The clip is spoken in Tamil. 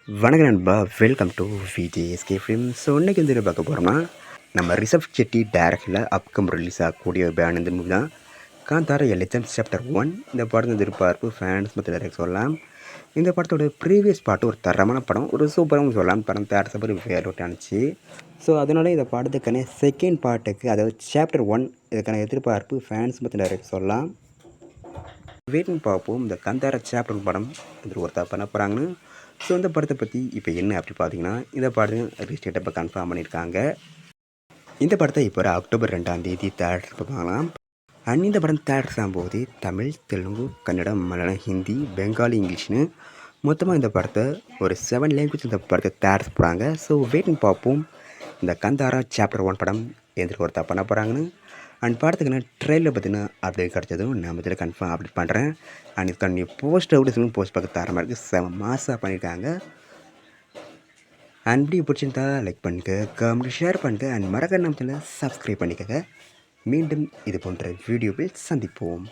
வணக்கம் நண்பா, welcome to VJSK film. So இன்றைக்கி வந்து என்ன பார்க்க போகிறோம்னா, நம்ம ரிஷப் செட்டி டைரக்ஷனில் அப்கம் ரிலீஸ் ஆகக்கூடிய பேன் இந்த மூவி தான் காந்தாரா எலிச்சம் சாப்டர் 1. இந்த படத்தை எதிர்பார்ப்பு ஃபேன்ஸ் மற்ற நிறைய சொல்லலாம். இந்த படத்தோட ப்ரீவியஸ் பாட்டு ஒரு தரமான படம், ஒரு சூப்பராகவும் சொல்லலாம். படம் தேட்டர் ஒரு ஃபேர் அவுட் ஆனிச்சு. ஸோ அதனால் இந்த படத்துக்கான செகண்ட் பார்ட்டுக்கு, அதாவது சாப்டர் 1, இதுக்கான எதிர்பார்ப்பு ஃபேன்ஸ் மற்ற நிறைய சொல்லலாம். வெயிட்னு பார்ப்போம் இந்த காந்தாரா சாப்டர் படம் இது ஒருத்தா பண்ண போகிறாங்கன்னு. ஸோ இந்த படத்தை பற்றி இப்போ என்ன அப்படி பார்த்தீங்கன்னா, இந்த படம் ரிலீஸ் இப்போ கன்ஃபார்ம் பண்ணியிருக்காங்க. இந்த படத்தை இப்போ அக்டோபர் 2 தேட்டர் பார்க்கலாம். அண்ட் இந்த படம் தேட்டர்ஸ் ஆகும்போது தமிழ், தெலுங்கு, கன்னடம், மலையாளம், ஹிந்தி, பெங்காலி, இங்கிலீஷ்னு மொத்தமாக இந்த படத்தை ஒரு 7 லாங்குவேஜ் இந்த படத்தை தேட்டர்ஸ் போகிறாங்க. ஸோ வெயிட்னு பார்ப்போம் இந்த காந்தாரா சாப்டர் 1 படம் எந்திரிக்கு ஒருத்தா பண்ண போகிறாங்கன்னு. அண்ட் படத்துக்குன்னா ட்ரெயிலில் பார்த்தீங்கன்னா அப்டேட் கிடச்சதும் நான் இதில் கன்ஃபார்ம் அப்டேட் பண்ணுறேன். அண்ட் இதுக்கான போஸ்ட் அவுட் போஸ்ட் பார்க்க தரமாக இருக்குது, செம மாசாக பண்ணியிருக்காங்க. அண்ட் இப்படி பிடிச்சிருந்தா லைக் பண்ணுங்க, கமெண்ட் ஷேர் பண்ணுங்க, அண்ட் மறக்காம நம்ம சேனலை சப்ஸ்கிரைப் பண்ணிக்கங்க. மீண்டும் இது போன்ற வீடியோவில் சந்திப்போம்.